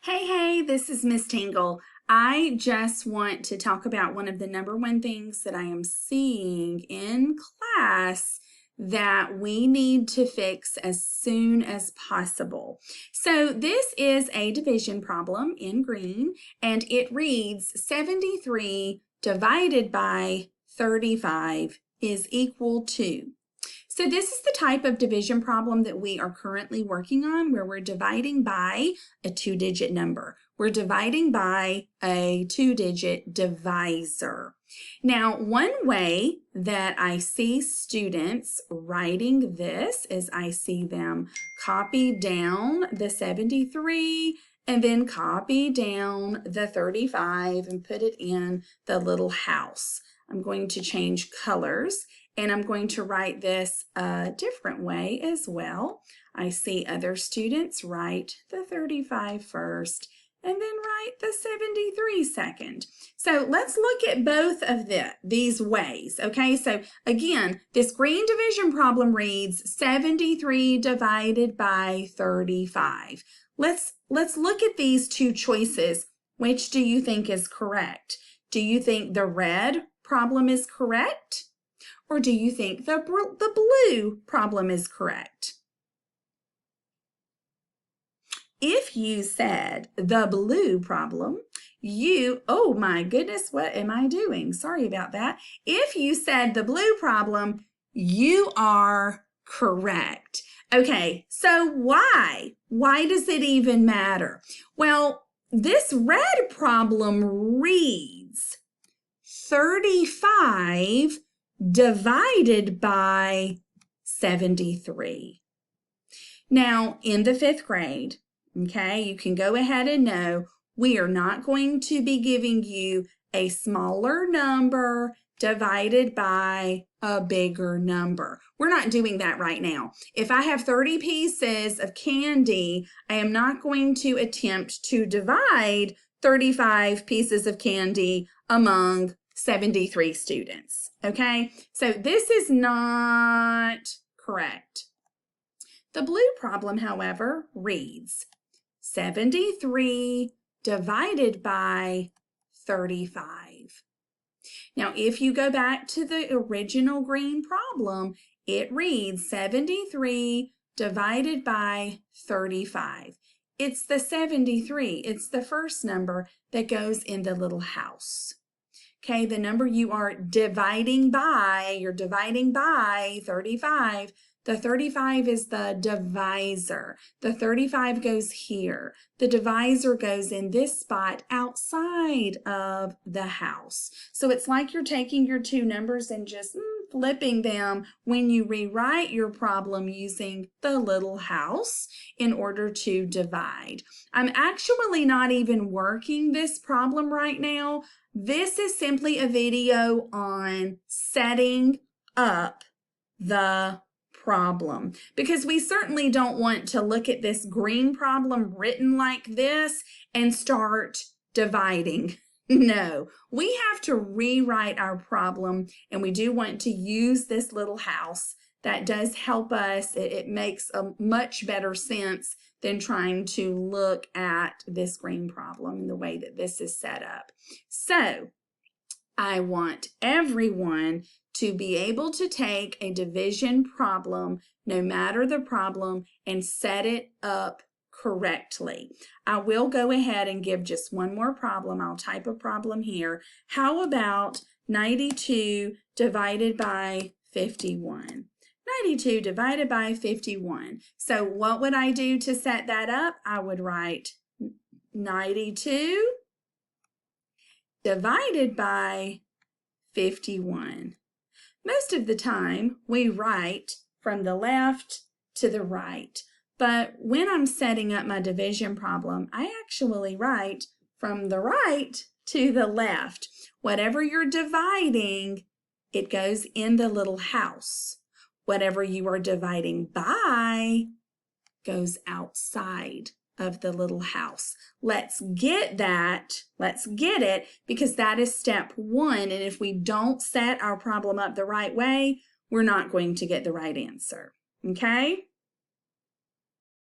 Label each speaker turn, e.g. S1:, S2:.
S1: Hey, this is Miss Tingle. I just want to talk about one of the number one things that I am seeing in class that we need to fix as soon as possible. So this is a division problem in green, and it reads 73 divided by 35 is equal to. So this is the type of division problem that we are currently working on, where we're dividing by a two-digit number. We're dividing by a two-digit divisor. Now, one way that I see students writing this is I see them copy down the 73 and then copy down the 35 and put it in the little house. I'm going to change colors. And I'm going to write this a different way as well. I see other students write the 35 first and then write the 73 second. So let's look at both of these ways, okay? So again, this green division problem reads 73 divided by 35. Let's look at these two choices. Which do you think is correct? Do you think the red problem is correct? Or do you think the blue problem is correct? If you said the blue problem, oh my goodness, what am I doing? Sorry about that. If you said the blue problem, you are correct. Okay, so why? Why does it even matter? Well, this red problem reads 35 divided by 73. Now, in the fifth grade, okay, you can go ahead and know we are not going to be giving you a smaller number divided by a bigger number. We're not doing that right now. If I have 30 pieces of candy, I am not going to attempt to divide 35 pieces of candy among 73 students, okay? So this is not correct. The blue problem, however, reads 73 divided by 35. Now, if you go back to the original green problem, it reads 73 divided by 35. It's the 73. It's the first number that goes in the little house. Okay, the number you are dividing by, you're dividing by 35. The 35 is the divisor. The 35 goes here. The divisor goes in this spot outside of the house. So it's like you're taking your two numbers and just flipping them when you rewrite your problem using the little house in order to divide. I'm actually not even working this problem right now. This is simply a video on setting up the problem, because we certainly don't want to look at this green problem written like this and start dividing. No, we have to rewrite our problem, and we do want to use this little house. That does help us. It makes a much better sense than trying to look at this green problem in the way that this is set up. So I want everyone to be able to take a division problem, no matter the problem, and set it up correctly. I will go ahead and give just one more problem. I'll type a problem here. How about 92 divided by 51? 92 divided by 51. So what would I do to set that up? I would write 92 divided by 51. Most of the time, we write from the left to the right. But when I'm setting up my division problem, I actually write from the right to the left. Whatever you're dividing, it goes in the little house. Whatever you are dividing by goes outside of the little house. Let's get that. Let's get it, because that is step one. And if we don't set our problem up the right way, we're not going to get the right answer. Okay?